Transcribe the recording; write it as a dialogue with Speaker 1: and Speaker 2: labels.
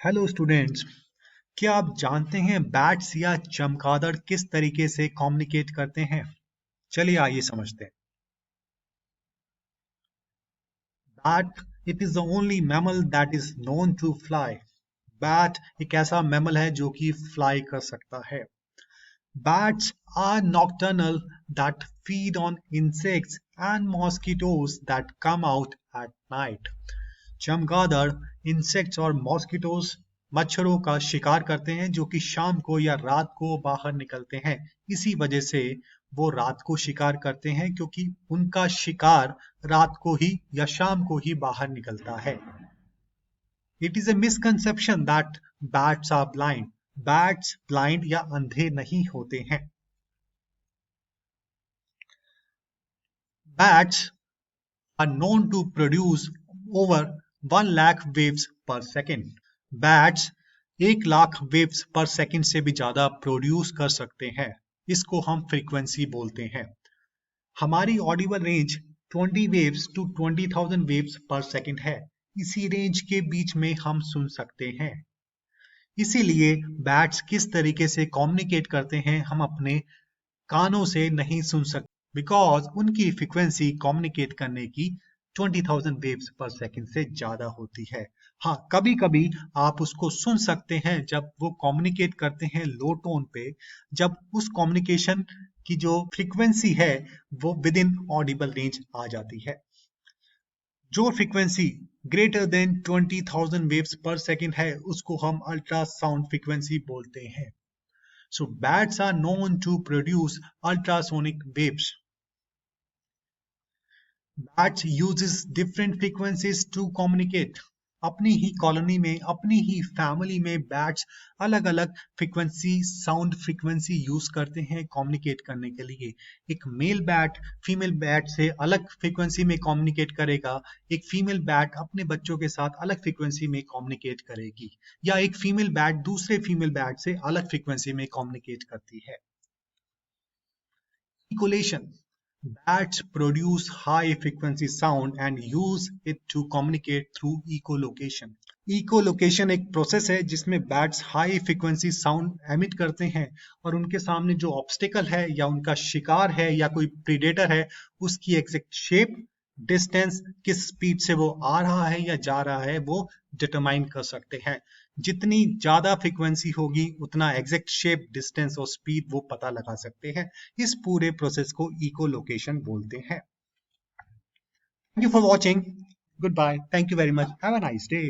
Speaker 1: Hello students. क्या आप जानते हैं बैट्स या चमगादड़ किस तरीके से कम्युनिकेट करते हैं? चलिए आइए समझते हैं। Bat it is the only mammal that is known to fly. Bat एक ऐसा मैमल है जो कि फ्लाई कर सकता है। Bats are nocturnal that feed on insects and mosquitoes that come out at night. चमगादड़ इंसेक्ट्स और मॉस्किटोज मच्छरों का शिकार करते हैं जो कि शाम को या रात को बाहर निकलते हैं। इसी वजह से वो रात को शिकार करते हैं क्योंकि उनका शिकार रात को ही या शाम को ही बाहर निकलता है। It is a misconception that bats are blind. Bats blind या अंधे नहीं होते हैं। Bats are known to produce over 1 lakh waves per second. Bats 1 lakh waves per second से भी ज्यादा प्रोड्यूस कर सकते हैं। इसको हम फ्रीक्वेंसी बोलते हैं। हमारी audible range 20 waves to 20,000 waves per second है। इसी रेंज के बीच में हम सुन सकते हैं। इसीलिए बैट्स किस तरीके से कम्युनिकेट करते हैं हम अपने कानों से नहीं सुन सकते, बिकॉज उनकी फ्रीक्वेंसी कम्युनिकेट करने की 20,000 वेव्स पर सेकंड से ज्यादा होती है। हाँ, कभी कभी आप उसको सुन सकते हैं जब वो कम्युनिकेट करते हैं लो टोन पे, जब उस कम्युनिकेशन की जो फ्रीक्वेंसी है वो विद इन ऑडिबल रेंज आ जाती है। जो frequency greater than 20,000 waves per second है उसको हम अल्ट्रासाउंड फ्रीक्वेंसी बोलते हैं। So bats are known to produce ultrasonic waves. Bats uses different frequencies to communicate. अपनी ही कॉलोनी में, अपनी ही फैमिली में बैट्स अलग अलग फ्रीक्वेंसी, साउंड फ्रीक्वेंसी यूज करते हैं कम्युनिकेट करने के लिए। एक मेल बैट फीमेल बैट से अलग फ्रीक्वेंसी में कम्युनिकेट करेगा, एक फीमेल बैट अपने बच्चों के साथ अलग फ्रीक्वेंसी में कम्युनिकेट करेगी, या एक फीमेल बैट दूसरे फीमेल बैट से अलग फ्रीक्वेंसी में कम्युनिकेट करती है। Ecolation. Bats produce high frequency sound and use it to communicate through echolocation. Echolocation एक प्रोसेस है जिसमें bats high frequency sound emit करते हैं और उनके सामने जो ऑब्स्टिकल है या उनका शिकार है या कोई प्रीडेटर है उसकी एग्जैक्ट शेप, डिस्टेंस, किस स्पीड से वो आ रहा है या जा रहा है वो डिटरमाइन कर सकते हैं। जितनी ज्यादा फ्रीक्वेंसी होगी उतना एग्जैक्ट शेप, डिस्टेंस और स्पीड वो पता लगा सकते हैं। इस पूरे प्रोसेस को इकोलोकेशन बोलते हैं। Thank you for watching. Good bye. Thank you very much. Have a nice day.